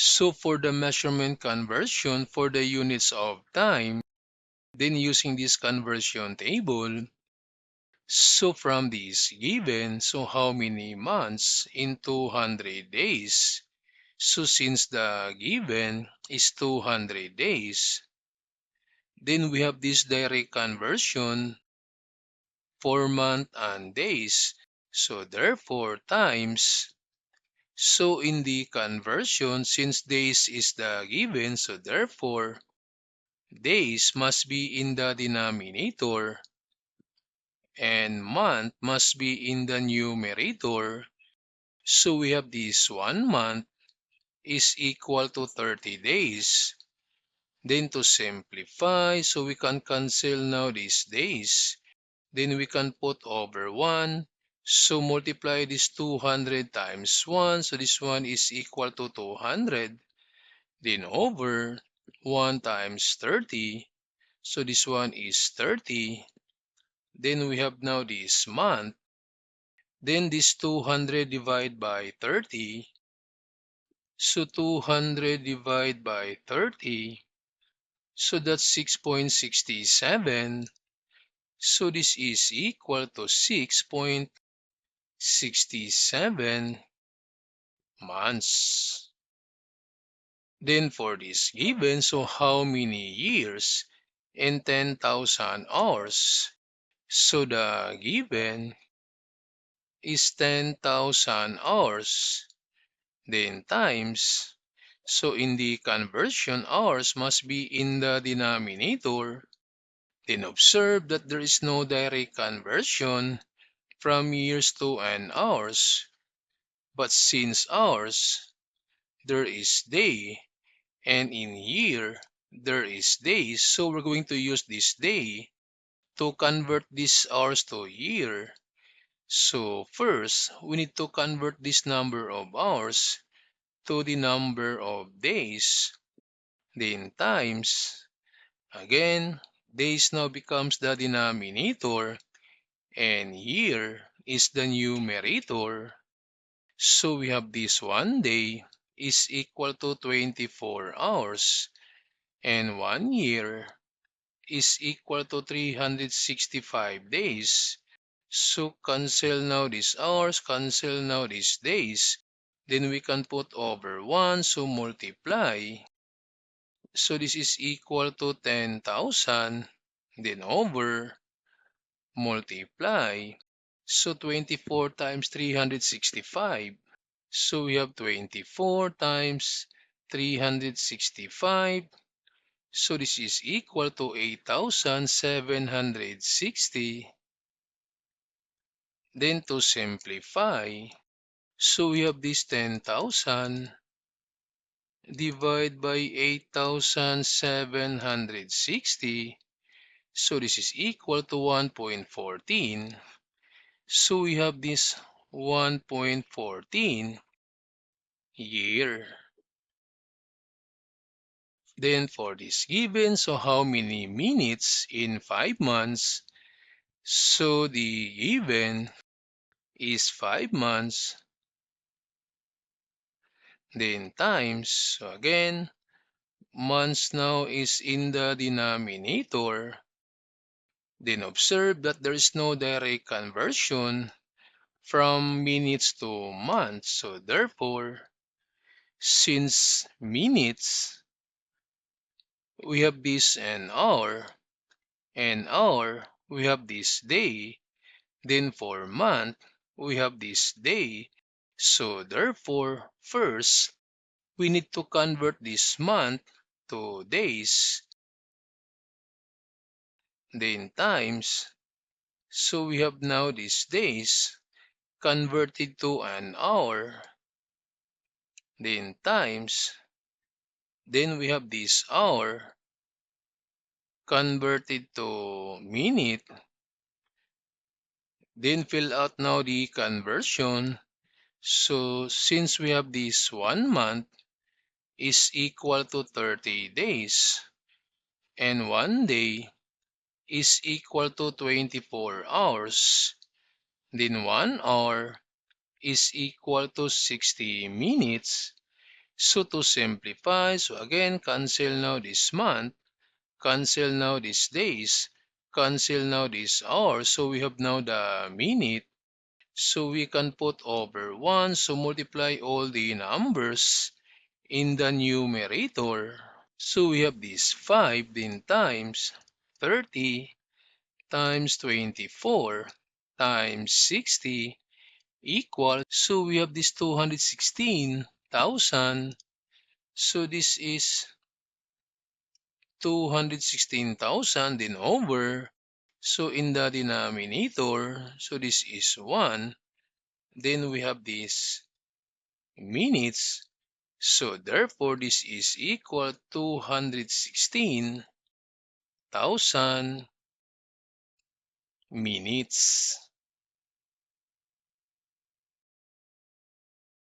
So for the measurement conversion for the units of time, then using this conversion table, so from this given, so how many months in 200 days? So since the given is 200 days, then we have this direct conversion for month and days. So therefore times, so in the conversion, since days is the given, so therefore days must be in the denominator and month must be in the numerator. So we have this 1 month is equal to 30 days. Then to simplify, so we can cancel now these days. Then we can put over 1. So multiply this 200 times 1. So this one is equal to 200. Then over 1 times 30. So this one is 30. Then we have now this month. Then this 200 divided by 30. So 200 divided by 30. So that's 6.67. So this is equal to 6.67 months. Then for this given, so how many years in 10,000 hours? So the given is 10,000 hours. Then times, so in the conversion, hours must be in the denominator. Then observe that there is no direct conversion from years to an hours. But since hours, there is day, and in year, there is days. So we're going to use this day to convert these hours to year. So first, we need to convert this number of hours to the number of days. Then times, again, days now becomes the denominator and year is the numerator. So we have this 1 day is equal to 24 hours and 1 year is equal to 365 days. So cancel now these hours, cancel now these days. Then we can put over 1, so multiply. So this is equal to 10,000. Then over, multiply. So 24 times 365. So we have 24 times 365. So this is equal to 8,760. Then to simplify, so we have this 10,000 divided by 8,760. So this is equal to 1.14. So we have this 1.14 year. Then for this given, so how many minutes in 5 months? So the given is 5 months. Then times, so again, months now is in the denominator. Then observe that there is no direct conversion from minutes to months. So therefore, since minutes, we have this an hour, and hour, we have this day. Then for month, we have this day. So therefore, first, we need to convert this month to days. Then times, so we have now these days converted to an hour. Then times, then we have this hour converted to minute. Then fill out now the conversion. So since we have this 1 month is equal to 30 days and 1 day is equal to 24 hours, then 1 hour is equal to 60 minutes. So to simplify, so again, cancel now this month, cancel now these days, cancel now this hour. So we have now the minute. So we can put over 1. So multiply all the numbers in the numerator. So we have this 5 then times 30 times 24 times 60 equal. So we have this 216,000. So this is 216,000 then over. So in the denominator, so this is 1. Then we have this minutes. So therefore, this is equal to 216,000 minutes.